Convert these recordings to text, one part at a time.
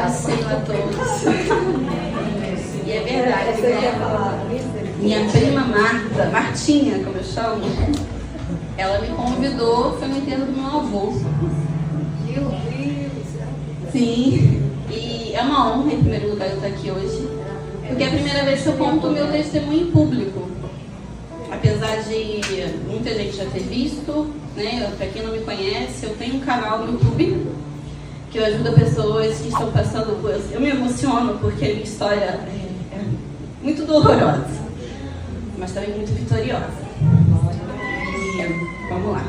Paz do Senhor a todos. E é verdade, né? Minha prima Martinha, como eu chamo, ela me convidou, foi no enterro do meu avô. Sim, e é uma honra, em primeiro lugar, eu estar aqui hoje, porque é a primeira vez que eu conto o meu testemunho em público. Apesar de muita gente já ter visto, né? Para quem não me conhece, eu tenho um canal no YouTube que eu ajudo pessoas que estão passando por... Eu me emociono porque a minha história é muito dolorosa, mas também muito vitoriosa. E, vamos lá.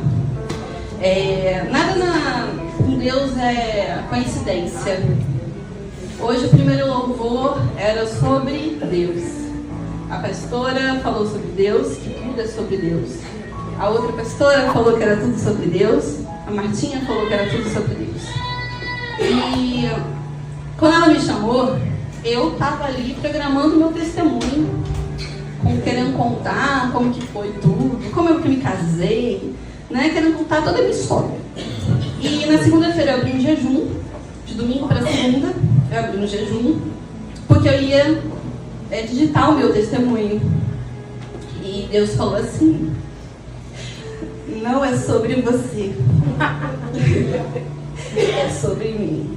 Nada com Deus é coincidência. Hoje o primeiro louvor era sobre Deus. A pastora falou sobre Deus, que tudo é sobre Deus. A outra pastora falou que era tudo sobre Deus. A Martinha falou que era tudo sobre Deus. E quando ela me chamou, eu estava ali programando meu testemunho, querendo contar como que foi tudo, como eu que me casei, né? Querendo contar toda a minha história. E na segunda-feira eu abri um jejum, de domingo para segunda, eu abri um jejum, porque eu ia digitar o meu testemunho. E Deus falou assim: não é sobre você, é sobre mim.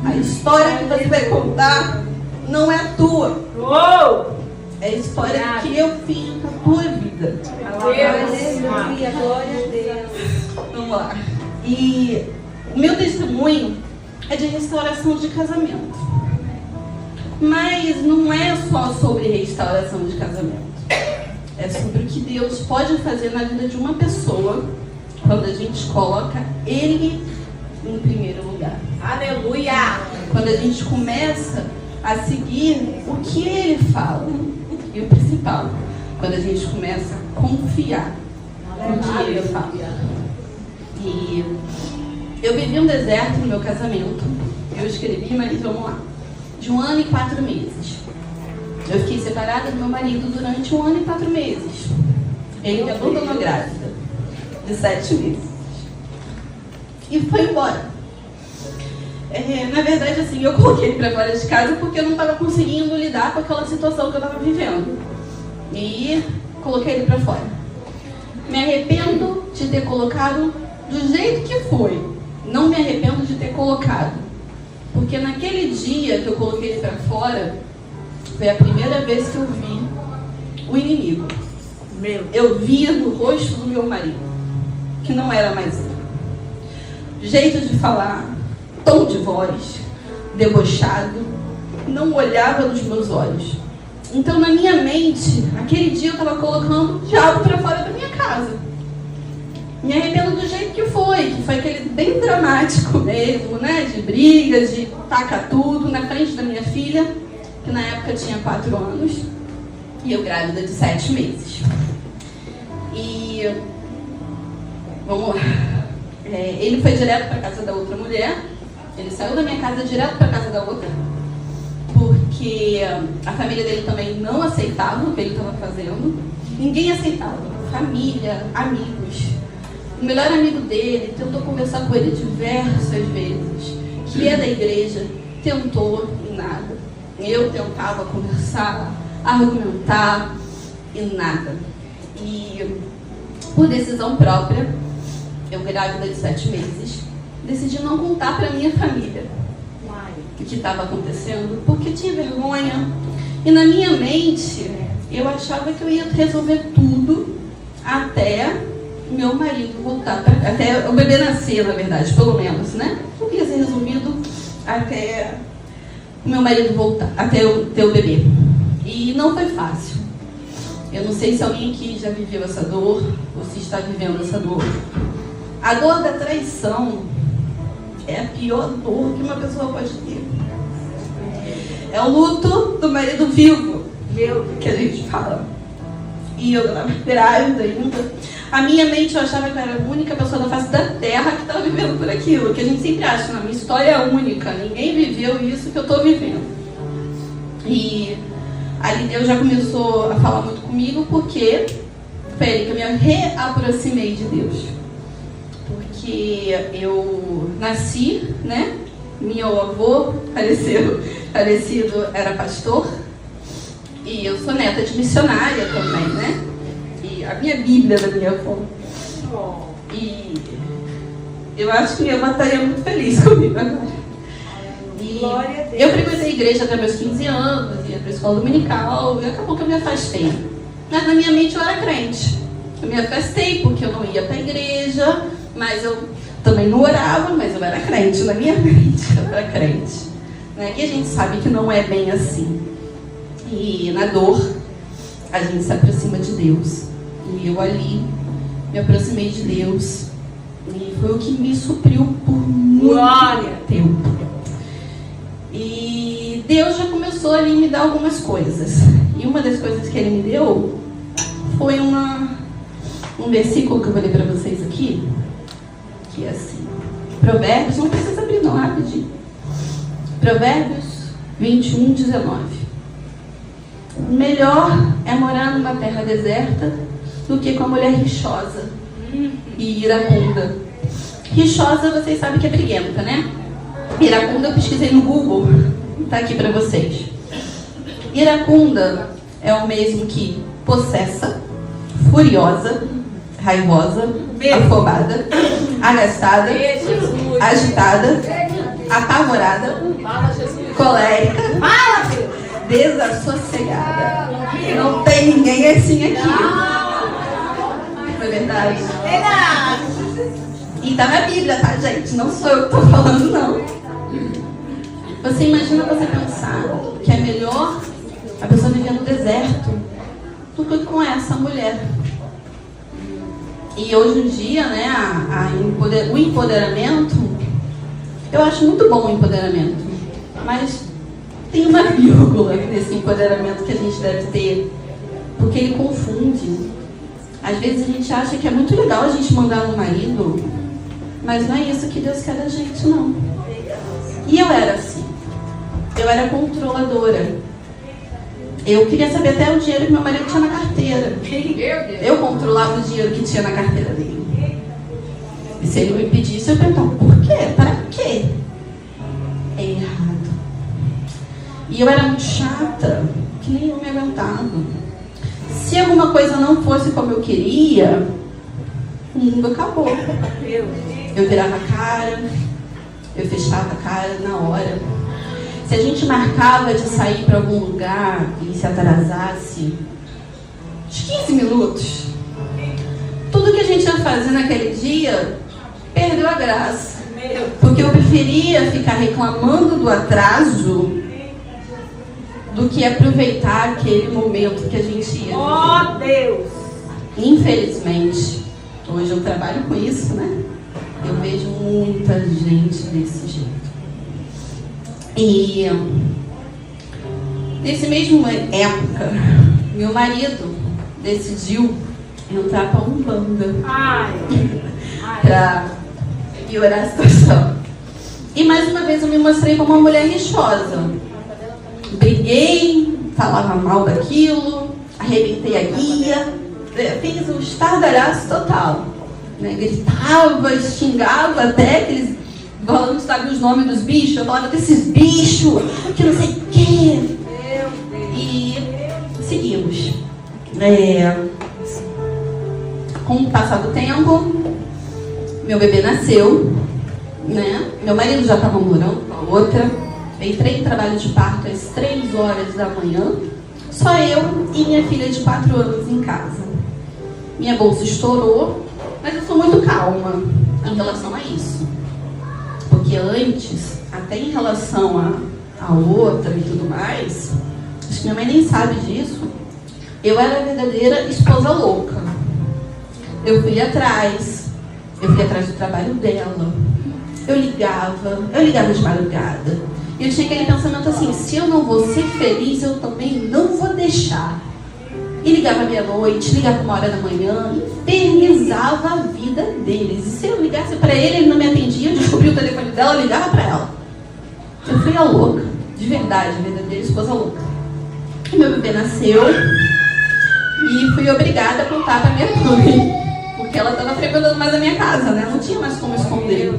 A história que você vai contar não é a tua. É a história que eu fiz com a tua vida. Aleluia, glória a Deus. Vamos lá. E o meu testemunho é de restauração de casamento. Mas não é só sobre restauração de casamento. É sobre o que Deus pode fazer na vida de uma pessoa quando a gente coloca Ele em primeiro lugar. Aleluia! Quando a gente começa a seguir o que Ele fala. E o principal, quando a gente começa a confiar no que Ele fala. E eu vivi um deserto no meu casamento. Eu escrevi, mas vamos lá. De 1 ano e 4 meses. Eu fiquei separada do meu marido durante 1 ano e 4 meses. Ele me abandonou grávida de 7 meses. E foi embora. Na verdade, assim, eu coloquei ele para fora de casa porque eu não estava conseguindo lidar com aquela situação que eu estava vivendo. E coloquei ele para fora. Me arrependo de ter colocado do jeito que foi. Não me arrependo de ter colocado. Porque naquele dia que eu coloquei ele para fora, foi a primeira vez que eu vi o inimigo. Eu via no rosto do meu marido, que não era mais ele. Jeito de falar, tom de voz, debochado, não olhava nos meus olhos. Então na minha mente, aquele dia eu estava colocando o diabo para fora da minha casa. Me arrependo do jeito que foi aquele bem dramático mesmo, né? De brigas, de tacar tudo na frente da minha filha, que na época tinha 4 anos, e eu grávida de 7 meses. E vamos lá. Ele foi direto para casa da outra mulher. Ele saiu da minha casa direto para casa da outra, porque a família dele também não aceitava o que ele estava fazendo. Ninguém aceitava. Família, amigos. O melhor amigo dele tentou conversar com ele diversas vezes, que é da igreja, tentou e nada. Eu tentava conversar, argumentar e nada. E por decisão própria, eu grávida de 7 meses, decidi não contar para minha família o que estava acontecendo, porque tinha vergonha. E na minha mente, eu achava que eu ia resolver tudo até meu marido voltar, até o bebê nascer, na verdade, pelo menos, né? Tudo ia ser resolvido até o meu marido voltar, até eu ter o bebê. E não foi fácil. Eu não sei se alguém aqui já viveu essa dor, ou se está vivendo essa dor. A dor da traição é a pior dor que uma pessoa pode ter. É o luto do marido vivo, que a gente fala. E eu estava grávida ainda. A minha mente, eu achava que eu era a única pessoa da face da terra que estava vivendo por aquilo. Que a gente sempre acha, na minha história é única. Ninguém viveu isso que eu estou vivendo. E ali Deus já começou a falar muito comigo, porque foi ali que eu me reaproximei de Deus. Porque eu nasci, né? Meu avô falecido era pastor. E eu sou neta de missionária também, né? E a minha Bíblia da minha avó. E eu acho que minha avó estaria muito feliz comigo agora. E eu frequentei a igreja até meus 15 anos, ia para a escola dominical, e acabou que eu me afastei. Mas na minha mente eu era crente. Eu me afastei porque eu não ia para a igreja, mas eu também não orava, mas eu era crente. Na minha mente eu era crente. Né? E a gente sabe que não é bem assim. E na dor, a gente se aproxima de Deus. E eu ali me aproximei de Deus. E foi o que me supriu por muito tempo. E Deus já começou ali a me dar algumas coisas. E uma das coisas que Ele me deu foi um versículo que eu vou ler para vocês aqui. Que é assim. Provérbios, não precisa abrir não, rapidinho. Provérbios 21, 19. Melhor é morar numa terra deserta do que com a mulher rixosa e iracunda. Rixosa, vocês sabem que é briguenta, né? Iracunda eu pesquisei no Google. Tá aqui para vocês. Iracunda é o mesmo que possessa, furiosa, raivosa, afobada, agastada, agitada, apavorada, colérica, desassossegada. Não tem ninguém assim aqui. Não é verdade? E tá na Bíblia, tá, gente? Não sou eu que tô falando, não. Você imagina você pensar que é melhor a pessoa viver no deserto do que com essa mulher. E hoje em dia, né, o empoderamento, eu acho muito bom o empoderamento, mas tem uma vírgula nesse empoderamento que a gente deve ter, porque ele confunde. Às vezes a gente acha que é muito legal a gente mandar no marido, mas não é isso que Deus quer da gente, não. E eu era assim. Eu era controladora. Eu queria saber até o dinheiro que meu marido tinha na carteira. Eu controlava o dinheiro que tinha na carteira dele. E se ele me pedisse, eu perguntava, por quê? Para quê? É errado. E eu era muito chata, que nem eu me aguentava. Se alguma coisa não fosse como eu queria, o mundo acabou. Eu virava a cara, eu fechava a cara na hora. Se a gente marcava de sair para algum lugar e se atrasasse, uns 15 minutos, tudo que a gente ia fazer naquele dia perdeu a graça. Porque eu preferia ficar reclamando do atraso do que aproveitar aquele momento que a gente ia. Oh, Deus! Infelizmente, hoje eu trabalho com isso, né? Eu vejo muita gente desse jeito. E nesse mesmo época, meu marido decidiu entrar para Umbanda para piorar a situação. E mais uma vez eu me mostrei como uma mulher rixosa. Briguei, falava mal daquilo, arrebentei a guia, fiz um estardalhaço total. Né? Gritava, xingava até aqueles... Falando, sabe os nomes dos bichos? Eu falava desses bichos, que não sei o quê. E seguimos. Com o passar do tempo, meu bebê nasceu, né? Meu marido já estava morando com a outra. Eu entrei em trabalho de parto às 3 horas da manhã. Só eu e minha filha de 4 anos em casa. Minha bolsa estourou, mas eu sou muito calma em relação a isso. Porque antes, até em relação a outra e tudo mais, acho que minha mãe nem sabe disso, eu era a verdadeira esposa louca. Eu fui atrás do trabalho dela, eu ligava de madrugada. E eu tinha aquele pensamento assim, se eu não vou ser feliz, eu também não vou deixar. E ligava meia-noite, ligava 1h da manhã, infernizava a vida deles. E se eu ligasse para ele não me atendia, eu descobri o telefone dela, eu ligava para ela. Eu fui a louca, de verdade, a verdadeira esposa louca. E meu bebê nasceu e fui obrigada a contar para minha mãe, porque ela estava frequentando mais a minha casa, né? Não tinha mais como esconder.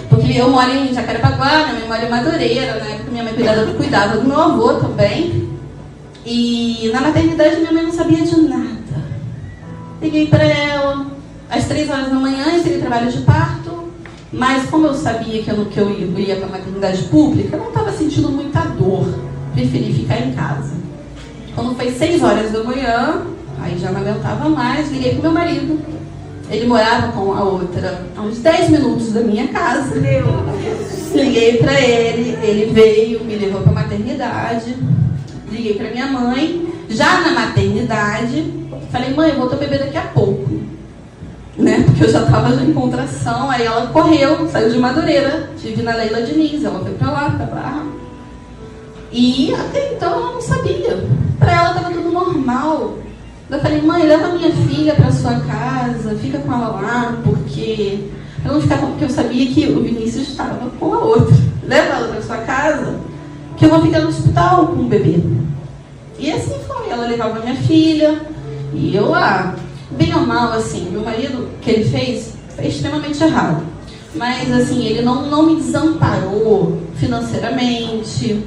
Porque eu moro em Jacarepaguá, minha mãe mora em Madureira, na época minha mãe cuidava do meu avô também. E na maternidade minha mãe não sabia de nada. Liguei para ela, às 3 horas da manhã, entrei em trabalho de parto, mas como eu sabia que eu ia para a maternidade pública, eu não estava sentindo muita dor, preferi ficar em casa. Quando foi 6 horas da manhã, aí já não aguentava mais, liguei para o meu marido. Ele morava com a outra a uns 10 minutos da minha casa. Liguei para ele veio, me levou para a maternidade. Liguei para minha mãe, já na maternidade, falei, mãe, eu vou ter bebê daqui a pouco. Né? Porque eu já estava em contração, aí ela correu, saiu de Madureira, estive na Leila Diniz, ela foi para lá, para Barra. E até então ela não sabia. Para ela estava tudo normal. Eu falei, mãe, leva minha filha para sua casa, fica com ela lá, porque eu não ficava, porque eu sabia que o Vinícius estava com a outra. Leva ela para sua casa, que eu vou ficar no hospital com o bebê. E assim foi, ela levava minha filha, e eu lá, bem ou mal, assim, meu marido, o que ele fez, foi extremamente errado. Mas assim, ele não me desamparou financeiramente.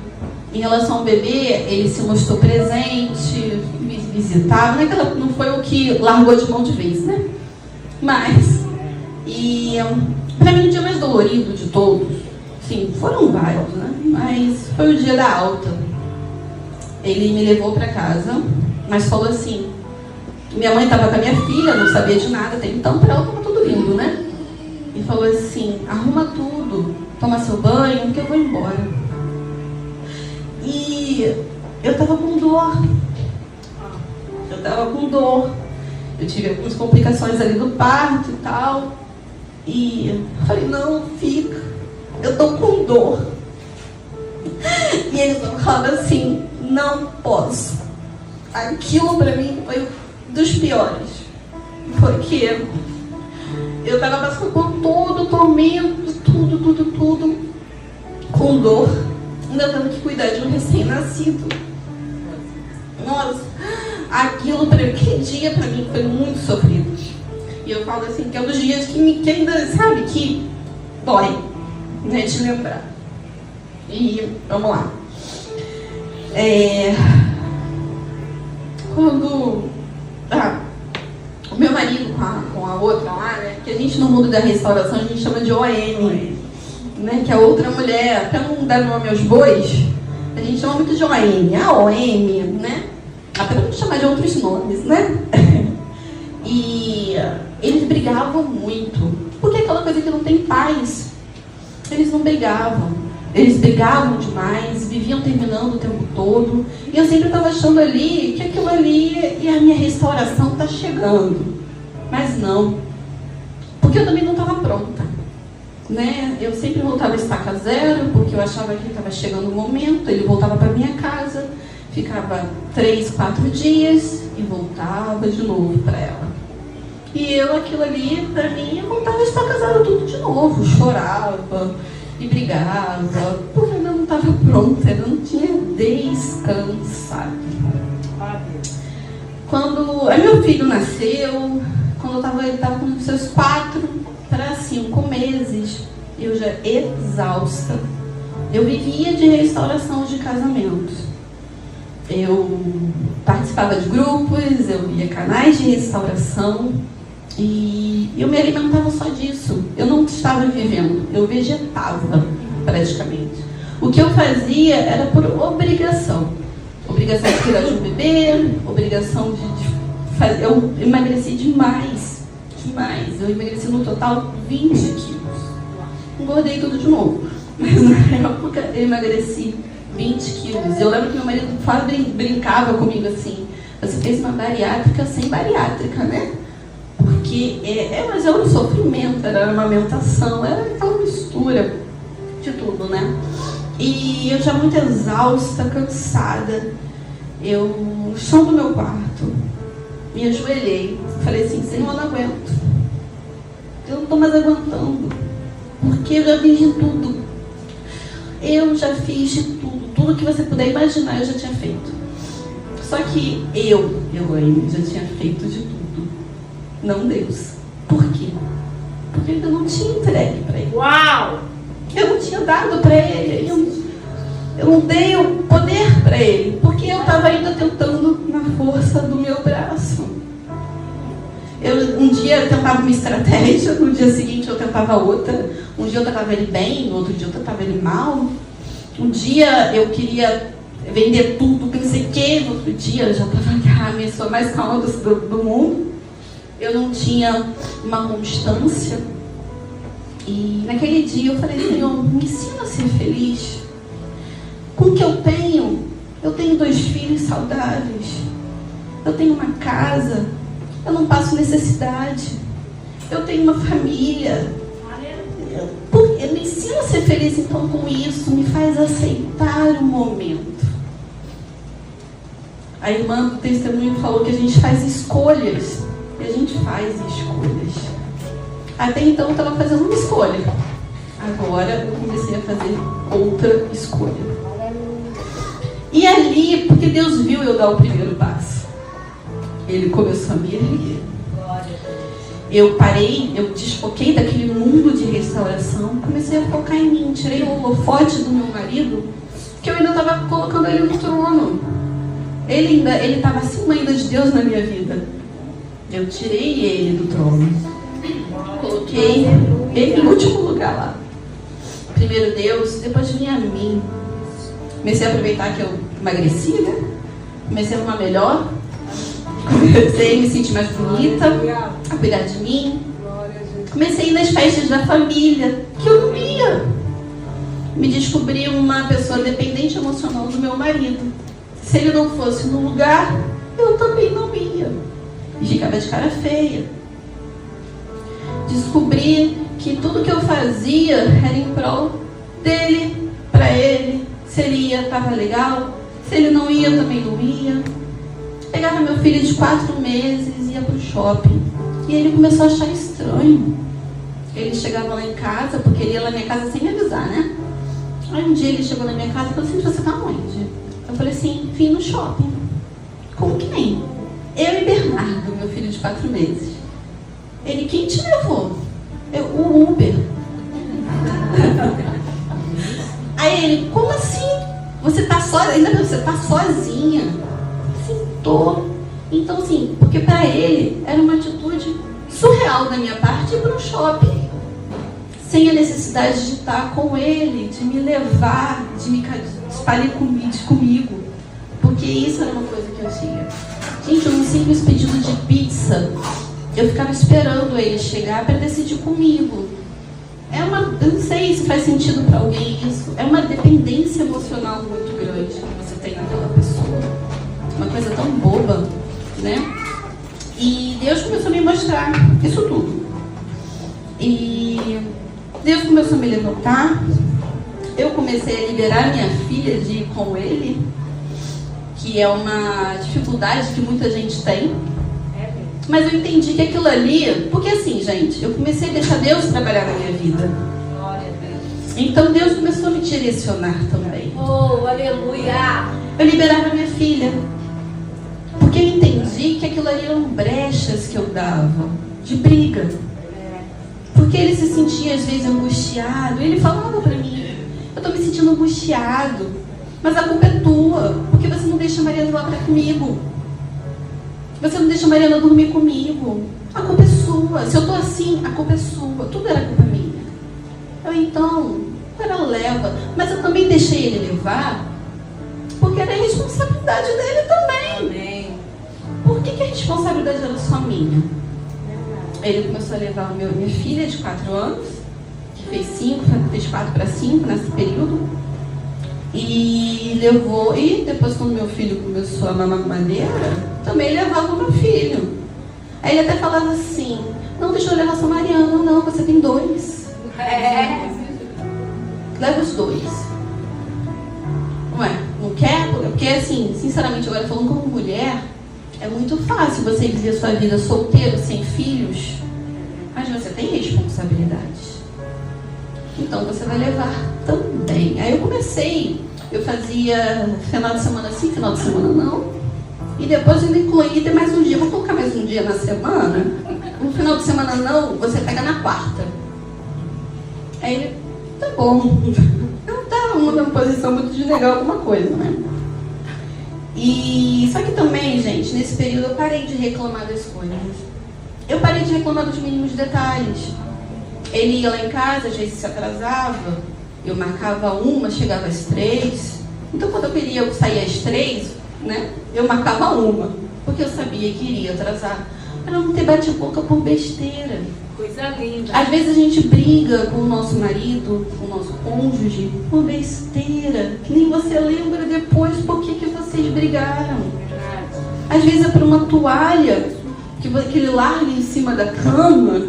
Em relação ao bebê, ele se mostrou presente, me visitava, não foi o que largou de mão de vez, né? Mas, e para mim o dia mais dolorido de todos, sim, foram vários, né? Mas foi o dia da alta. Ele me levou para casa, mas falou assim, minha mãe estava com a minha filha, não sabia de nada, até então para ela estava tudo lindo, né? E falou assim, arruma tudo, toma seu banho, que eu vou embora. E eu tava com dor. Eu tive algumas complicações ali do parto e tal. E eu falei, não, fica. Eu tô com dor. E ele falava assim, não posso. Aquilo pra mim foi dos piores. Porque eu tava passando por todo o tormento, tudo, com dor. Ainda tendo que cuidar de um recém-nascido. Nossa, aquilo, aquele dia pra mim foi muito sofrido. E eu falo assim, que é um dos dias que ainda, sabe, que dói, né, de lembrar. E vamos lá. Quando o meu marido com a outra lá, né, que a gente no mundo da restauração a gente chama de OM. Né, que a outra mulher, para não dar nome aos bois, a gente chama muito de OM, a OM, né? Até para não chamar de outros nomes, né? E eles brigavam muito, porque é aquela coisa que não tem paz. Eles não brigavam, eles brigavam demais, viviam terminando o tempo todo. E eu sempre estava achando ali que aquilo ali e a minha restauração está chegando. Mas não, porque eu também não estava pronta. Né? Eu sempre voltava a estaca zero, porque eu achava que estava chegando o momento. Ele voltava para minha casa, ficava 3, 4 dias e voltava de novo para ela. E eu, aquilo ali, para mim, eu voltava a estaca zero tudo de novo. Chorava e brigava, porque eu ainda não estava pronta, eu não tinha descansado. Quando meu filho nasceu, ele estava com seus 4 para 5 meses, eu já exausta. Eu vivia de restauração de casamentos. Eu participava de grupos, eu via canais de restauração e eu me alimentava só disso. Eu não estava vivendo, eu vegetava praticamente. O que eu fazia era por obrigação. Obrigação de cuidar de um bebê, obrigação de fazer. Eu emagreci demais. Eu emagreci no total 20 quilos. Engordei tudo de novo. Mas na época eu emagreci 20 quilos. Eu lembro que meu marido brincava comigo assim, você fez uma bariátrica sem bariátrica, né? Porque mas era um sofrimento, era uma amamentação, era aquela mistura de tudo, né? E eu já muito exausta, cansada. No chão do meu quarto, me ajoelhei, falei assim, Senhor, eu não aguento. Eu não estou mais aguentando, porque eu já fiz de tudo. Eu já fiz de tudo que você puder imaginar eu já tinha feito. Só que eu já tinha feito de tudo, não Deus. Por quê? Porque eu ainda não tinha entregue para ele. Uau! dado para ele. Eu não dei o poder para ele, porque eu estava ainda tentando na força do meu braço. Um dia eu tentava uma estratégia, no dia seguinte eu tentava outra. Um dia eu tratava ele bem, no outro dia eu tratava ele mal. Um dia eu queria vender tudo, pensei que no outro dia eu já estava a pessoa mais calma do mundo. Eu não tinha uma constância. E naquele dia eu falei, Senhor, me ensina a ser feliz. Com o que eu tenho 2 filhos saudáveis. Eu tenho uma casa. Eu não passo necessidade. Eu tenho uma família. Me ensina a ser feliz, então, com isso. Me faz aceitar o momento. A irmã do testemunho falou que a gente faz escolhas. E a gente faz escolhas. Até então eu estava fazendo uma escolha. Agora eu comecei a fazer outra escolha. E ali, porque Deus viu eu dar o primeiro passo, Ele começou a me erguer. Eu parei, eu desfoquei daquele mundo de restauração, comecei a focar em mim, tirei o holofote do meu marido, que eu ainda estava colocando ele no trono. Ele estava acima ainda de Deus na minha vida. Eu tirei ele do trono. Coloquei ele em último lugar lá. Primeiro Deus, depois vinha a mim. Comecei a aproveitar que eu emagreci, né? Comecei a arrumar melhor. Comecei a me sentir mais bonita, a cuidar de mim. Comecei a ir nas festas da família, que eu não ia. Me descobri uma pessoa dependente emocional do meu marido. Se ele não fosse no lugar, eu também não ia. E ficava de cara feia. Descobri que tudo que eu fazia era em prol dele, para ele. Se ele ia, estava legal. Se ele não ia, também não ia. Pegava meu filho de 4 meses e ia para o shopping. E ele começou a achar estranho. Ele chegava lá em casa, porque ele ia lá na minha casa sem me avisar, né? Aí um dia ele chegou na minha casa e falou assim, você tá onde? Eu falei assim, vim no shopping. Com quem? Eu e Bernardo, meu filho de 4 meses. Ele, quem te levou? O Uber. Aí ele, como assim? Você tá sozinha? Ainda você tá sozinha? Sim, tô. Então assim, porque para ele era uma atitude surreal da minha parte ir para o shopping. Sem a necessidade de estar com ele, de me levar, de me espalhar comigo. Porque isso era uma coisa que eu tinha. Gente, um simples pedido de pizza, eu ficava esperando ele chegar para decidir comigo. Eu não sei se faz sentido para alguém isso. É uma dependência emocional muito grande que você tem naquela pessoa. Uma coisa tão boba, né? E Deus começou a me mostrar isso tudo. E Deus começou a me levantar. Eu comecei a liberar minha filha de ir com ele, que é uma dificuldade que muita gente tem. Mas eu entendi que aquilo ali... Porque assim, gente, eu comecei a deixar Deus trabalhar na minha vida. Então Deus começou a me direcionar também. Oh, aleluia! Eu liberava minha filha. Porque eu entendi que aquilo ali eram brechas que eu dava de briga. Porque ele se sentia às vezes angustiado. E ele falava pra mim, eu tô me sentindo angustiado. Mas a culpa é tua. Porque você não deixa a Mariana ir lá comigo. Você não deixa a Mariana dormir comigo. A culpa é sua. Se eu tô assim, a culpa é sua. Tudo era culpa minha. Então, era leva. Mas eu também deixei ele levar, porque era a responsabilidade dele também. Amém. Por que a responsabilidade era só minha? Ele começou a levar minha filha de 4 anos, que fez 4 para 5 nesse período. E levou, e depois quando meu filho começou a mamar madeira, também levava o meu filho. Aí ele até falava assim, não, deixa eu levar só Mariana, não, você tem 2. Leva os 2. Não quer? Porque assim, sinceramente, agora falando como mulher, é muito fácil você viver a sua vida solteiro, sem filhos, mas você tem responsabilidades. Então você vai levar também. Aí eu fazia final de semana sim, final de semana não. E depois eu incluí ter mais um dia, vou colocar mais um dia na semana. No final de semana não, você pega na quarta. Aí ele tá bom. Eu não estava numa posição muito de negar alguma coisa, né? E só que também, gente, nesse período eu parei de reclamar das coisas. Eu parei de reclamar dos mínimos detalhes. Ele ia lá em casa, às vezes se atrasava, eu marcava 1, chegava às 3. Então quando eu queria sair às 3, né, eu marcava 1, porque eu sabia que iria atrasar. Para não ter bate-boca por besteira. Coisa linda. Às vezes a gente briga com o nosso marido, com o nosso cônjuge, por besteira, que nem você lembra depois por que vocês brigaram. Às vezes é por uma toalha que ele larga em cima da cama.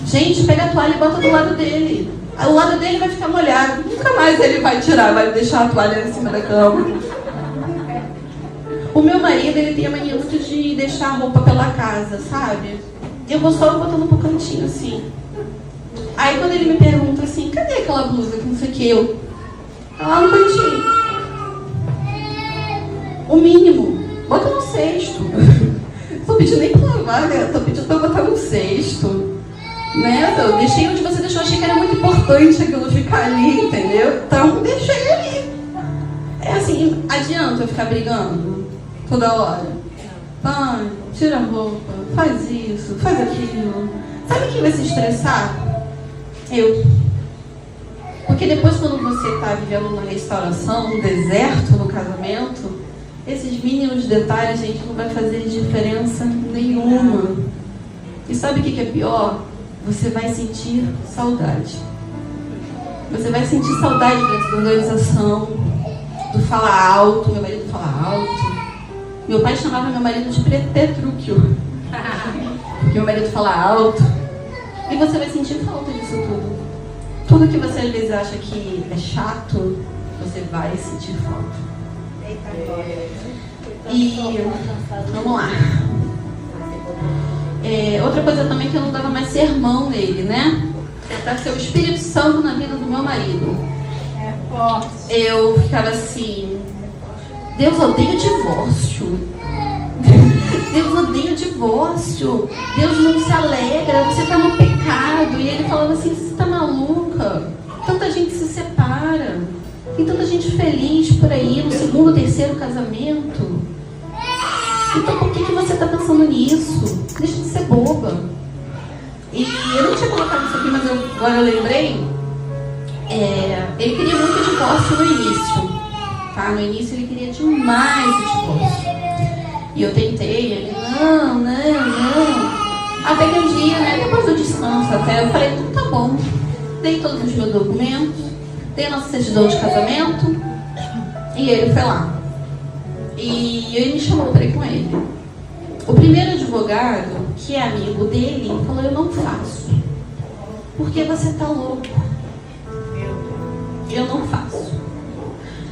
Gente, pega a toalha e bota do lado dele. O lado dele vai ficar molhado. Nunca mais ele vai tirar, vai deixar a toalha em cima da cama. O meu marido, ele tem a mania muito de deixar a roupa pela casa, sabe? Eu vou só botando pro cantinho, assim. Aí quando ele me pergunta assim, cadê aquela blusa que não sei o que eu? Tá lá no cantinho. O mínimo. Bota no cesto. Tô pedindo nem pra lavar, né? Tô pedindo pra botar no cesto. Né? Eu deixei onde você deixou, achei que era muito importante aquilo ficar ali, entendeu? Então deixei ali. É assim, adianta eu ficar brigando toda hora? Pai, tira a roupa, faz isso, faz aquilo. Sabe quem vai se estressar? Eu. Porque depois quando você está vivendo uma restauração, um deserto no casamento, esses mínimos detalhes, gente, não vai fazer diferença nenhuma. E sabe o que é pior? Você vai sentir saudade. Você vai sentir saudade da organização, do falar alto. Meu marido fala alto. Meu pai chamava meu marido de Petrúquio, porque meu marido fala alto. E você vai sentir falta disso tudo. Tudo que você às vezes acha que é chato, você vai sentir falta. E vamos lá. Outra coisa também que eu não dava mais sermão nele, né? É para ser o Espírito Santo na vida do meu marido. Eu ficava assim, Deus odeia divórcio. Deus odeia divórcio. Deus não se alegra, você está no pecado. E ele falava assim, você está maluca? Tanta gente se separa. Tem tanta gente feliz por aí no segundo, terceiro casamento. Então por que você está pensando nisso? Deixa de ser boba. E eu não tinha colocado isso aqui, mas agora eu lembrei. Ele queria muito divórcio no início. Tá? No início ele queria demais o divórcio. E eu tentei, ele, não. Até que um dia, né, depois do descanso até, eu falei, tá bom. Dei todos os meus documentos, dei a nossa certidão de casamento, e ele foi lá. E ele me chamou para ir com ele. O primeiro advogado, que é amigo dele, falou, eu não faço. Porque você tá louco. Eu não faço.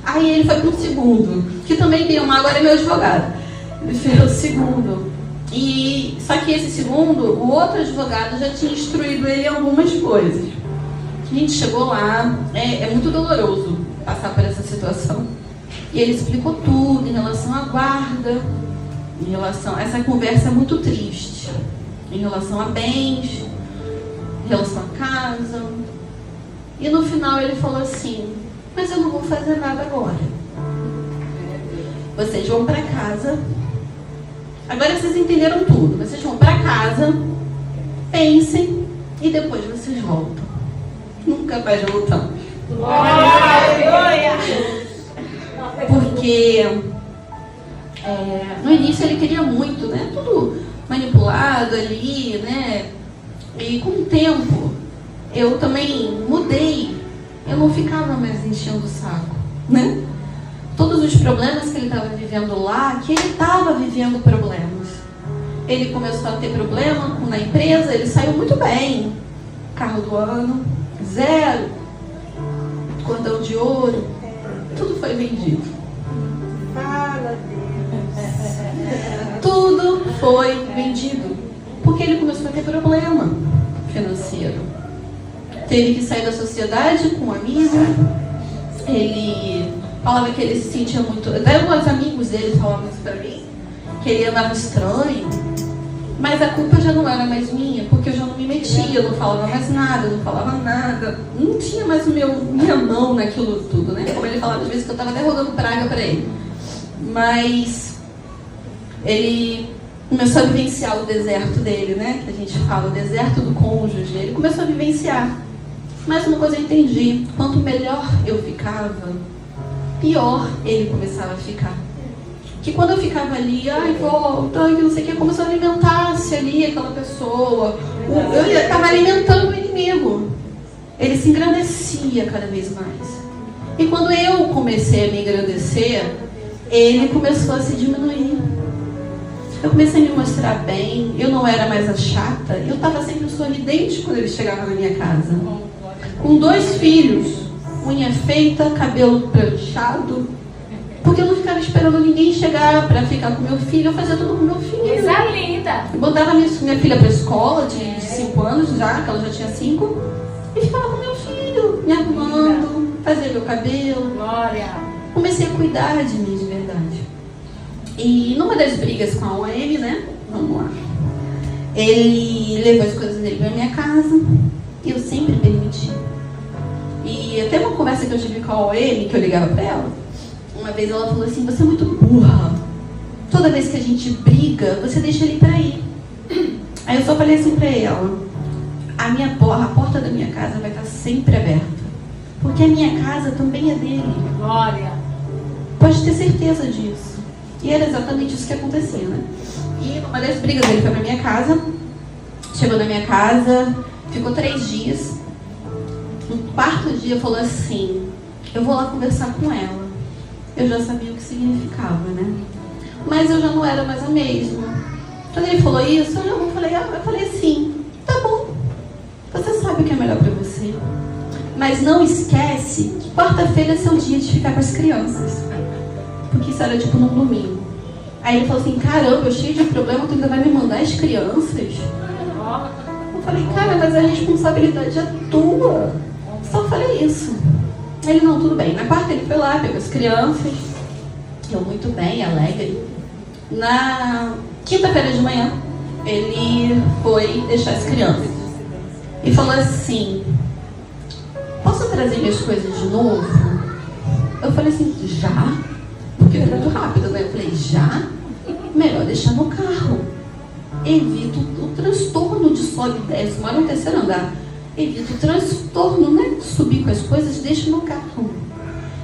Aí ele foi para o segundo, que também tem uma, agora é meu advogado. Ele fez o segundo. Só que esse segundo, o outro advogado já tinha instruído ele em algumas coisas. A gente chegou lá, é muito doloroso passar por essa situação. E ele explicou tudo em relação à guarda, em relação... Essa conversa é muito triste. Em relação a bens, em relação à casa. E no final ele falou assim, mas eu não vou fazer nada agora. Vocês vão para casa. Agora vocês entenderam tudo. Vocês vão para casa, pensem e depois vocês voltam. Nunca mais voltamos. Porque no início ele queria muito, né? Tudo manipulado ali, né? E com o tempo eu também mudei. Eu não ficava mais enchendo o saco, né? Todos os problemas que ele estava vivendo lá, que ele estava vivendo problemas. Ele começou a ter problema na empresa, ele saiu muito bem. Carro do ano, 0. Cordão de ouro, tudo foi vendido. Fala, Deus. Tudo foi vendido. Porque ele começou a ter problema financeiro. Teve que sair da sociedade com um amigo. Ele falava que ele se sentia muito... Até os amigos dele falavam isso pra mim. Que ele andava estranho. Mas a culpa já não era mais minha, porque eu já não me metia, eu não falava mais nada, eu não falava nada. Não tinha mais minha mão naquilo tudo, né? Como ele falava às vezes que eu estava até rodando praga para ele. Mas ele começou a vivenciar o deserto dele, né? Que a gente fala, o deserto do cônjuge. Ele começou a vivenciar. Mas uma coisa eu entendi, quanto melhor eu ficava, pior ele começava a ficar. Que quando eu ficava ali, volta, não sei o que, começou a alimentar-se ali aquela pessoa. Eu estava alimentando o inimigo. Ele se engrandecia cada vez mais. E quando eu comecei a me engrandecer, ele começou a se diminuir. Eu comecei a me mostrar bem, eu não era mais a chata, eu estava sempre sorridente quando ele chegava na minha casa. Com 2 filhos, unha feita, cabelo pranchado. Porque eu não ficava esperando ninguém chegar para ficar com meu filho, eu fazia tudo com meu filho. Coisa linda! Eu botava minha filha para a escola, de 5 anos já, que ela já tinha 5, e ficava com meu filho, me arrumando, fazia meu cabelo. Glória! Comecei a cuidar de mim de verdade. E numa das brigas com a OM, né? Vamos lá. Ele levou as coisas dele para minha casa e eu sempre permiti. E até uma conversa que eu tive com a OM, que eu ligava para ela, uma vez ela falou assim, você é muito burra. Toda vez que a gente briga, você deixa ele pra ir. Aí eu só falei assim pra ela, a porta da minha casa vai estar sempre aberta. Porque a minha casa também é dele. Glória! Pode ter certeza disso. E era exatamente isso que acontecia, né? E numa das brigas ele foi pra minha casa, chegou na minha casa, ficou 3 dias. No 4º dia falou assim, eu vou lá conversar com ela. Eu já sabia o que significava, né? Mas eu já não era mais a mesma. Quando ele falou isso, eu falei assim, tá bom, você sabe o que é melhor pra você. Mas não esquece que quarta-feira é seu dia de ficar com as crianças. Porque isso era tipo num domingo. Aí ele falou assim, caramba, eu cheio de problema, tu ainda vai me mandar as crianças? Eu falei, cara, mas a responsabilidade é tua. Só falei isso. Ele, não, tudo bem. Na quarta ele foi lá, pegou as crianças. Eu muito bem, alegre. Na quinta-feira de manhã, ele foi deixar as crianças. E falou assim, posso trazer minhas coisas de novo? Eu falei assim, já? Porque era muito rápido, né? Eu falei, já? Melhor deixar no carro. Evito o transtorno de sobe e desce. Mora no 3º andar. Evito o transtorno, né? Subir com as coisas, deixa no carro.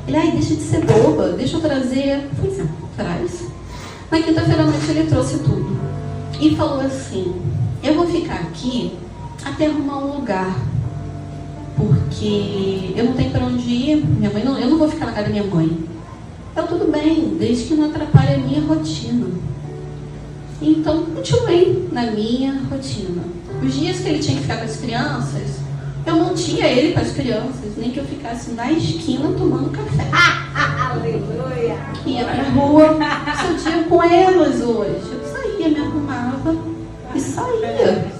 Ele, deixa de ser boba, deixa eu trazer. Pois é, traz. Na quinta-feira à noite ele trouxe tudo. E falou assim, eu vou ficar aqui até arrumar um lugar. Porque eu não tenho para onde ir. Minha mãe eu não vou ficar na casa da minha mãe. Então tudo bem, desde que não atrapalhe a minha rotina. Então continuei na minha rotina. Os dias que ele tinha que ficar com as crianças, eu mantinha ele com as crianças, nem que eu ficasse na esquina tomando café. Aleluia! Ia pra rua, seu dia com elas hoje. Eu saía, me arrumava e saía.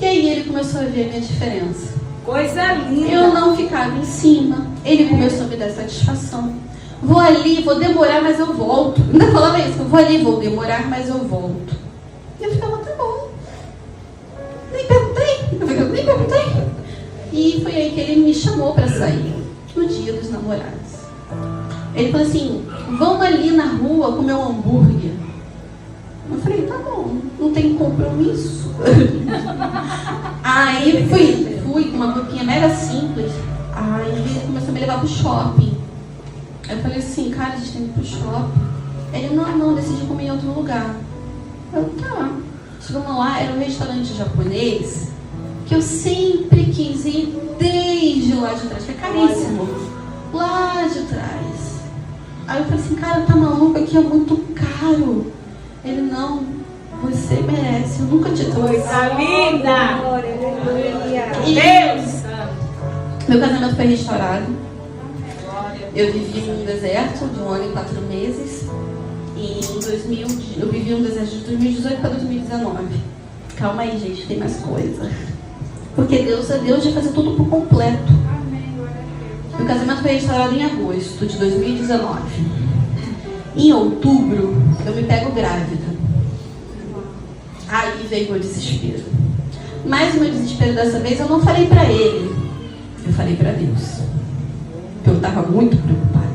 E aí ele começou a ver a minha diferença. Coisa linda! Eu não ficava em cima, ele começou a me dar satisfação. Vou ali, vou demorar, mas eu volto. Ainda falava isso, vou ali, vou demorar, mas eu volto. E eu ficava, tá bom. Nem perguntei. E foi aí que ele me chamou para sair, no dia dos namorados. Ele falou assim, vamos ali na rua comer um hambúrguer. Eu falei, tá bom, não tem compromisso. Aí fui com uma roupinha mega simples. Aí ele começou a me levar pro shopping. Eu falei assim, cara, a gente tem que ir pro shopping. Ele, não, decidi comer em outro lugar. Eu, tá. Chegamos lá, era um restaurante japonês que eu sempre quis ir desde lá de trás, que é caríssimo. Lá de trás. Aí eu falei assim, cara, tá maluco? Aqui é muito caro. Ele, não, você merece, eu nunca te trouxe. Coisa linda! Deus! Meu casamento foi restaurado. Eu vivi num deserto de 1 ano e 4 meses. E eu vivi um deserto de 2018 para 2019. Calma aí, gente, tem mais coisa. Porque Deus é Deus de fazer tudo por completo. Meu casamento foi restaurado em agosto de 2019. Em outubro, eu me pego grávida. Aí veio o meu desespero. Mas o meu desespero dessa vez eu não falei para ele. Eu falei para Deus. Eu estava muito preocupada.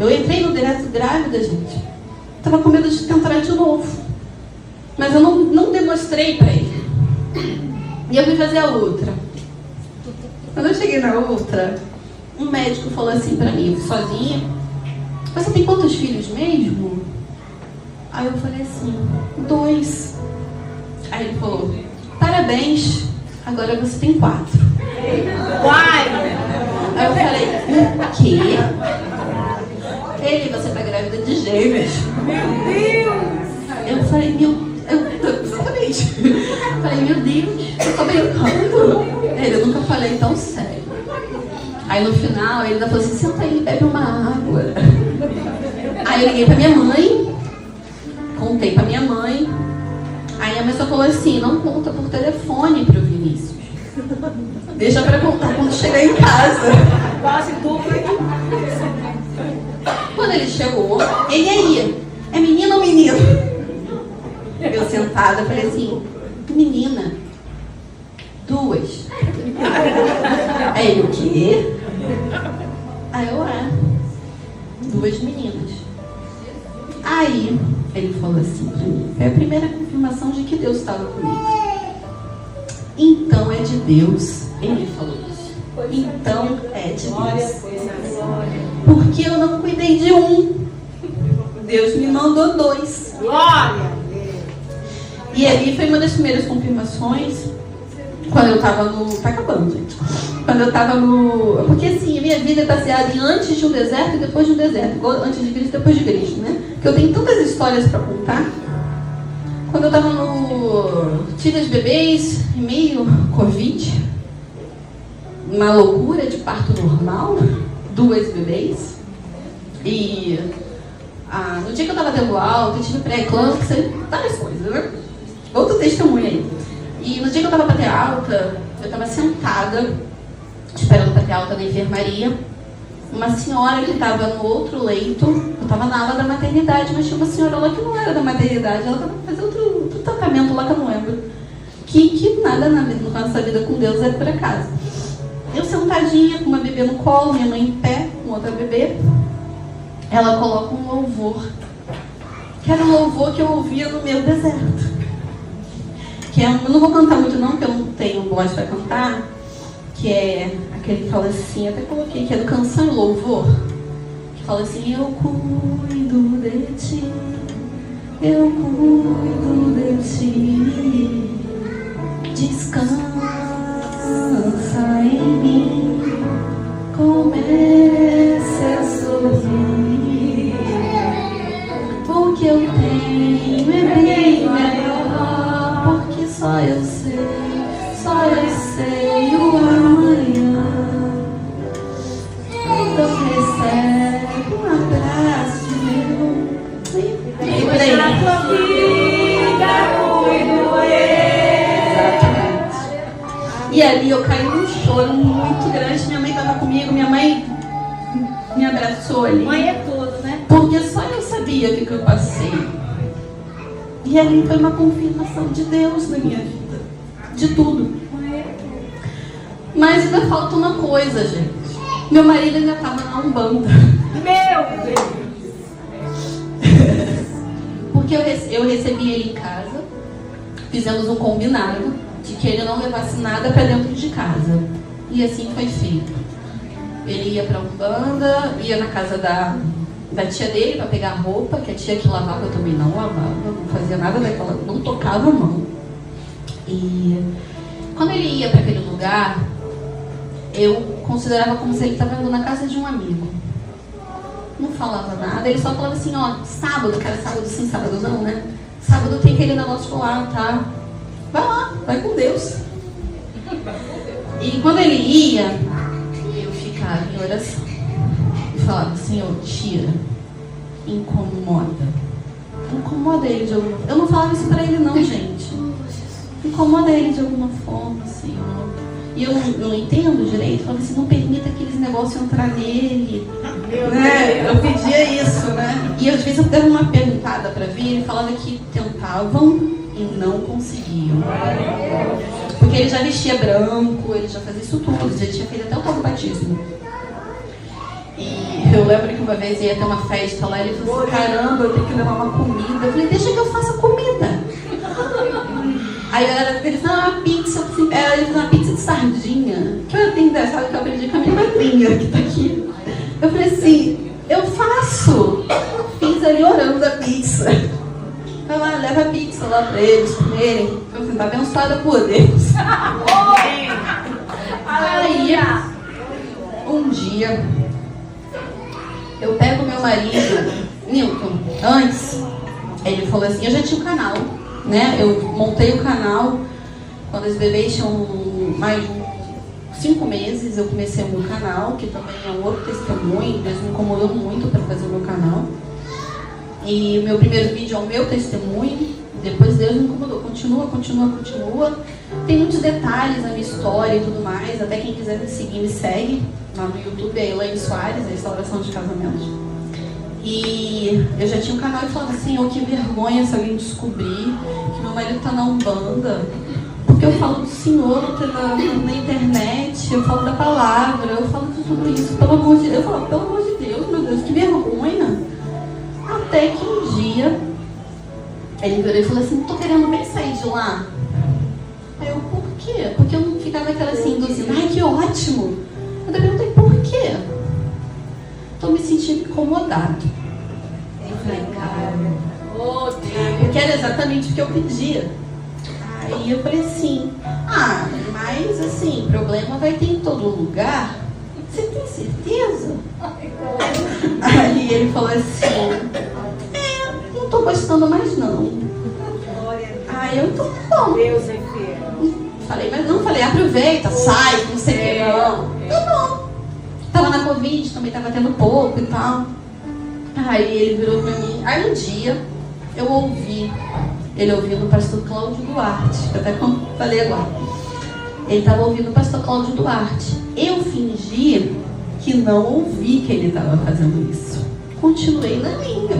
Eu entrei no direto grávida, gente. Estava com medo de tentar de novo. Mas eu não demonstrei para ele. E eu fui fazer a outra. Quando eu cheguei na outra, um médico falou assim para mim, eu fui sozinha. Você tem quantos filhos mesmo? Aí eu falei assim, 2. Aí ele falou, parabéns, agora você tem 4. Uai! Aí eu falei, o quê? Ele, você tá grávida de gêmeos. Meu Deus! Eu falei, exatamente. Eu falei, meu Deus, eu tô brincando. Ele, eu nunca falei tão sério. Aí no final, ele ainda falou assim, senta aí, bebe uma água. Aí eu liguei pra minha mãe, contei pra minha mãe. Aí a mãe só falou assim, não conta por telefone pro Vinícius. Deixa pra contar quando chegar em casa. Quase dupla. Quando ele chegou, ele aí, é menino ou menino? Eu sentada, falei assim, menina, 2. Aí ele, o quê? Aí eu, 2 meninas. Aí ele falou assim pra mim, foi a primeira confirmação de que Deus estava comigo. Então é de Deus. Ele falou isso. Então é de Deus. Porque eu não cuidei de um. Deus me mandou 2. Glória! E ali foi uma das primeiras confirmações. Quando eu tava no... Tá acabando, gente. Quando eu tava no... Porque assim, a minha vida é baseada em antes de um deserto e depois de um deserto. Antes de Cristo e depois de Cristo, né? Porque eu tenho tantas histórias pra contar. Quando eu tava no... Tive as bebês, meio Covid. Uma loucura de parto normal. 2 bebês. E... no dia que eu tava tendo alta, eu tive pré-eclâmpsia, várias coisas, né? Outro testemunho aí. E no dia que eu tava pra ter alta, eu tava sentada, esperando pra ter alta na enfermaria. Uma senhora que tava no outro leito, eu tava na ala da maternidade, mas tinha uma senhora lá que não era da maternidade, ela tava fazendo outro tratamento lá que eu não lembro. Que nada na nossa vida com Deus é por acaso. Eu sentadinha, com uma bebê no colo, minha mãe em pé, com outra bebê. Ela coloca um louvor, que era um louvor que eu ouvia no meu deserto. Que é, eu não vou cantar muito não, porque eu não tenho voz para cantar, que é aquele que fala assim, até coloquei, que é do Canção e Louvor, que fala assim, eu cuido de ti, eu cuido de ti, descansa em mim, comece a sorrir, porque eu tenho é bem melhor, porque só eu sei o amanhã. Então recebe um abraço meu e vem na tua vida, cuido eu. Exatamente. E ali eu caí num choro muito grande. Minha mãe estava comigo, minha mãe me abraçou ali. Mãe é tudo, né? Porque só eu sabia o que eu passei. E ali foi uma confirmação de Deus na minha vida. De tudo. Mas ainda falta uma coisa, gente. Meu marido ainda estava na Umbanda. Meu Deus! Porque eu recebi ele em casa. Fizemos um combinado de que ele não levasse nada para dentro de casa. E assim foi feito. Ele ia para a Umbanda, ia na casa da tia dele para pegar roupa, que a tia que lavava eu também não lavava, não fazia nada daquela, não tocava a mão. E quando ele ia para aquele lugar, eu considerava como se ele estava indo na casa de um amigo. Não falava nada, ele só falava assim, ó, sábado, que era sábado sim, sábado não, né? Sábado tem aquele negócio lá, tá? Vai lá, vai com Deus. E quando ele ia, eu ficava em oração. E falava, Senhor, tira, incomoda ele de alguma forma. Eu não falava isso pra ele não, gente. Incomoda ele de alguma forma, Senhor. E eu não entendo direito. Eu falava assim, não permita aqueles negócios entrar nele. Né? Eu pedia isso, né? E às vezes eu dava uma perguntada pra ver, ele falava que tentavam, e não conseguiam. Porque ele já vestia branco, ele já fazia isso tudo, ele já tinha feito até o tal do batismo. E eu lembro que uma vez ia ter uma festa lá, ele falou assim, caramba, eu tenho que levar uma comida. Eu falei, deixa que eu faça comida. Aí a galera dele falou, uma pizza. Assim, ele fez uma pizza de sardinha. Que eu tenho engraçado que eu aprendi com a minha madrinha que tá aqui. Eu falei assim, eu faço. Fiz ali orando a pizza. Vai lá, leva a pizza lá pra eles comerem. Eu falei assim, tá abençoada por Deus. Aí, um dia, eu pego meu marido, Newton, antes, ele falou assim, eu já tinha um canal, né? Eu montei o canal quando os bebês tinham mais de 5 meses, eu comecei o meu canal, que também é um outro testemunho, Deus me incomodou muito para fazer o meu canal. E o meu primeiro vídeo é o meu testemunho, depois Deus me incomodou, continua. Tem muitos detalhes na minha história e tudo mais, até quem quiser me seguir, me segue. Lá no YouTube é Elaine Soares, a restauração de casamentos. E eu já tinha um canal e falava assim, que vergonha se alguém descobrir que meu marido tá na Umbanda. Porque eu falo do Senhor na internet, eu falo da palavra, eu falo de tudo isso, pelo amor de Deus. Eu falo, pelo amor de Deus, meu Deus, que vergonha. Até que um dia, ele virou e falou assim, tô querendo bem sair de lá. Aí eu, por quê? Porque eu não ficava aquela assim, induzindo, ai que ótimo. Eu perguntei, por quê? Tô me sentindo incomodado. Eu falei, cara, porque era exatamente o que eu pedia. Aí eu falei assim, mas assim, problema vai ter em todo lugar. Você tem certeza? Aí ele falou assim, não tô gostando mais não. Aí eu, então tá bom. Deus é fiel. Falei, aproveita, sai, não sei o que não. Tá bom. Tava na Covid, também tava tendo pouco e tal. Aí ele virou pra mim. Aí um dia eu ouvi ele ouvindo o pastor Cláudio Duarte, que até falei agora. Ele estava ouvindo o pastor Cláudio Duarte. Eu fingi que não ouvi que ele estava fazendo isso. Continuei na minha.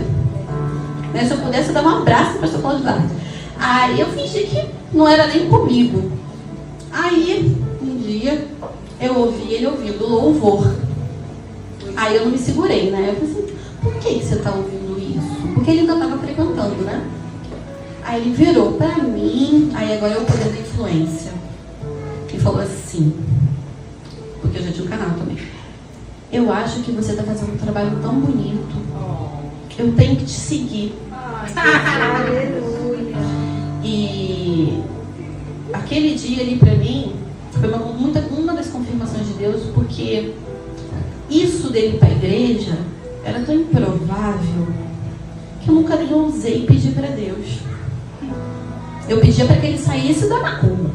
Né? Se eu pudesse, eu dava um abraço no pastor Cláudio Duarte. Aí eu fingi que não era nem comigo. Aí, um dia, eu ouvi ele ouvindo louvor. Aí eu não me segurei, né? Eu falei assim, por que você está ouvindo isso? Porque ele ainda estava frequentando, né? Aí ele virou para mim, aí agora é o poder da influência. E falou assim, porque eu já tinha um canal também. Eu acho que você está fazendo um trabalho tão bonito. Eu tenho que te seguir. Aleluia. E aquele dia ali para mim foi uma das confirmações de Deus, porque isso dele para a igreja era tão improvável que eu nunca nem ousei pedir para Deus. Eu pedia para que ele saísse da macumba,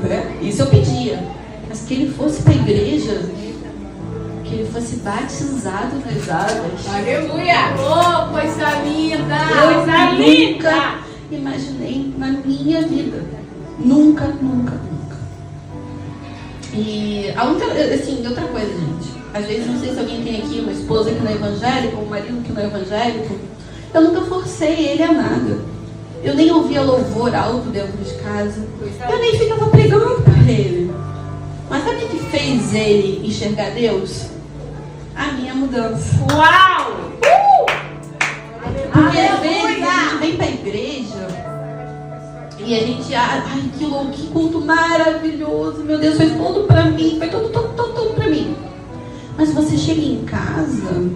né? Isso eu pedia. Mas que ele fosse para a igreja, que ele fosse batizado nas águas. Aleluia! Oh, coisa linda! Eu nunca imaginei na minha vida. Nunca. E outra coisa, gente. Às vezes, não sei se alguém tem aqui uma esposa que não é evangélica, um marido que não é evangélico. Eu nunca forcei ele a nada. Eu nem ouvia louvor alto dentro de casa. Eu nem ficava pregando para ele. Mas sabe o que fez ele enxergar Deus? A minha mudança. Uau! Porque às vezes a gente vem para a igreja e a gente, que culto maravilhoso, meu Deus, foi tudo para mim, foi tudo para mim. Mas você chega em casa,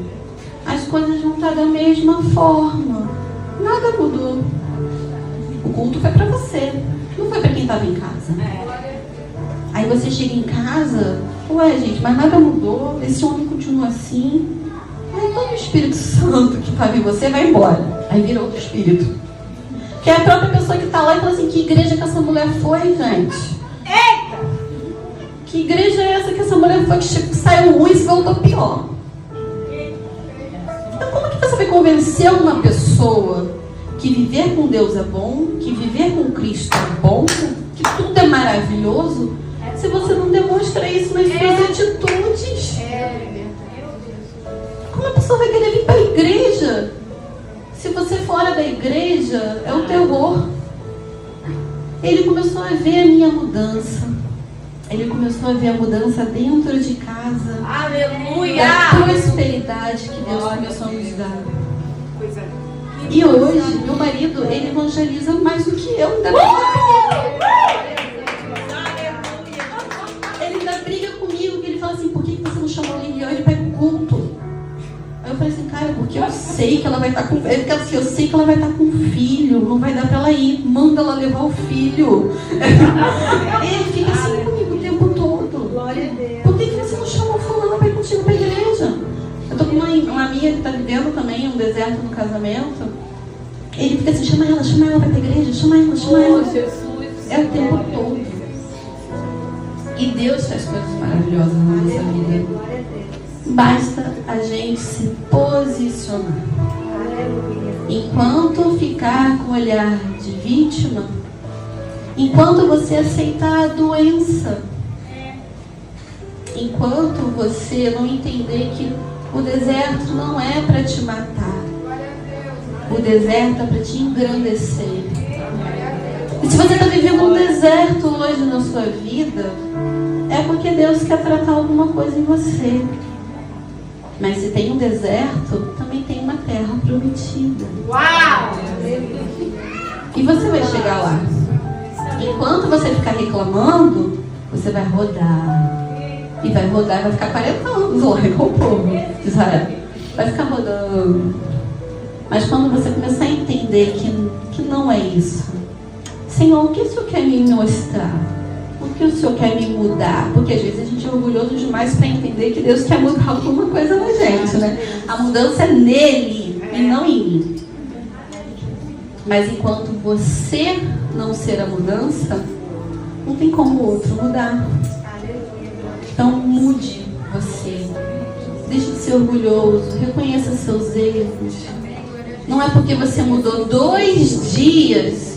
as coisas não estão da mesma forma. Nada mudou. O culto foi para você, não foi para quem estava em casa. Aí você chega em casa, gente, mas nada mudou, esse homem continua assim. Aí todo o Espírito Santo que estava em você vai embora. Aí vira outro espírito. Que é a própria pessoa que está lá e fala assim, que igreja que essa mulher foi, gente? Eita! Que igreja é essa que essa mulher foi, que saiu ruim e se voltou pior? Então como que você vai convencer uma pessoa que viver com Deus é bom, que viver com Cristo é bom, que tudo é maravilhoso, se você não demonstra isso nas suas atitudes? Como a pessoa vai querer vir para a igreja? Se você fora da igreja, é o terror. ele começou a ver a minha mudança. Ele começou a ver a mudança dentro de casa. Aleluia! A prosperidade que Deus começou a nos dar. E hoje, meu marido, ele evangeliza mais do que eu. Ele ainda briga comigo, que ele fala assim, por que você não chamou a Lilian? Ele pega um culto. Aí eu falei assim, cara, porque eu sei que ela vai estar com... Ele fica assim, eu sei que ela vai estar com um filho, não vai dar pra ela ir, manda ela levar o filho. Ele fica assim comigo o tempo todo. Glória a Deus. Por que você não chamou fulano para ir contigo pra igreja? Eu tô com uma amiga que tá vivendo também um deserto no casamento. Ele fica assim, chama ela pra igreja, chama ela. É o tempo todo. E Deus faz coisas maravilhosas na nossa vida. Glória a Deus. Basta a gente se posicionar. Aleluia. Enquanto ficar com o olhar de vítima, enquanto você aceitar a doença, enquanto você não entender que o deserto não é para te matar, o deserto é para te engrandecer. E se você está vivendo um deserto hoje na sua vida, é porque Deus quer tratar alguma coisa em você. Mas se tem um deserto, também tem uma terra prometida. Uau! E você vai chegar lá. Enquanto você ficar reclamando, você vai rodar. E vai rodar, vai ficar 40 anos lá, igual o povo de Israel. Vai ficar rodando. Mas quando você começar a entender que não é isso. Senhor, o que o Senhor quer me mostrar? O que o Senhor quer me mudar? Porque às vezes a gente é orgulhoso demais para entender que Deus quer mudar alguma coisa na gente, né? A mudança é nele e não em mim. Mas enquanto você não ser a mudança, não tem como o outro mudar. Então mude você. Deixe de ser orgulhoso. Reconheça seus erros. Não é porque você mudou 2 dias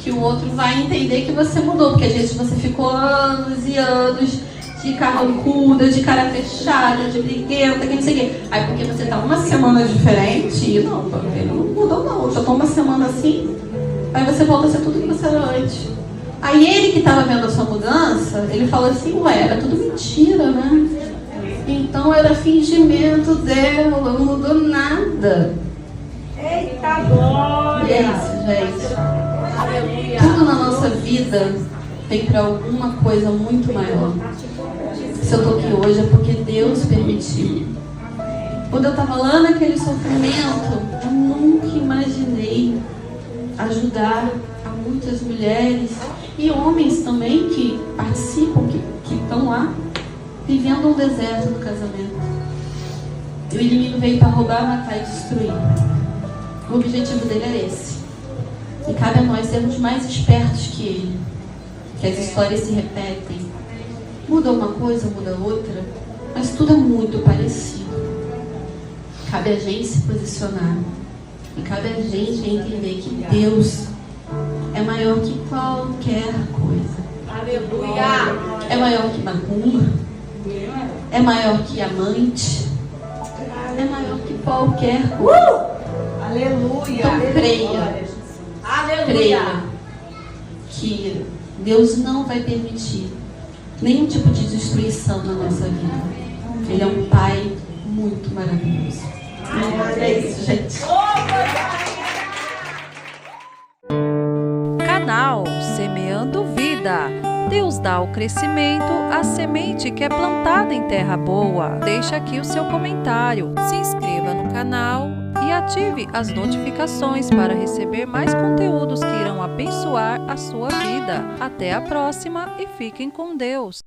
que o outro vai entender que você mudou. Porque às vezes você ficou anos e anos de carrancuda, de cara fechada, de briguenta, que não sei o quê. Aí porque você tá uma semana diferente, não, ele não mudou não. Eu já tô uma semana assim, aí você volta a ser tudo que você era antes. Aí ele que estava vendo a sua mudança, ele falou assim, ué, era tudo mentira, né? Então era fingimento dela, não mudou nada. Eita glória! E é isso, gente. Tudo na nossa vida tem para alguma coisa muito maior. Se eu tô aqui hoje é porque Deus permitiu. Quando eu estava lá naquele sofrimento, eu nunca imaginei ajudar a muitas mulheres e homens também que participam, que estão lá, vivendo um deserto no casamento. E o inimigo veio para roubar, matar e destruir. O objetivo dele é esse. E cabe a nós sermos mais espertos que ele. Que as histórias se repetem. Muda uma coisa, muda outra, mas tudo é muito parecido. Cabe a gente se posicionar. E cabe a gente entender que Deus é maior que qualquer coisa. Aleluia! É maior que macumba. É maior que amante. É maior que qualquer coisa. Aleluia! Então creia. Aleluia! Creia que Deus não vai permitir nenhum tipo de destruição na nossa vida. Ele é um Pai muito maravilhoso. É isso, gente. Canal Semeando Vida. Deus dá o crescimento à semente que é plantada em terra boa. Deixa aqui o seu comentário, se inscreva no canal e ative as notificações para receber mais conteúdos que irão abençoar a sua vida. Até a próxima e fiquem com Deus.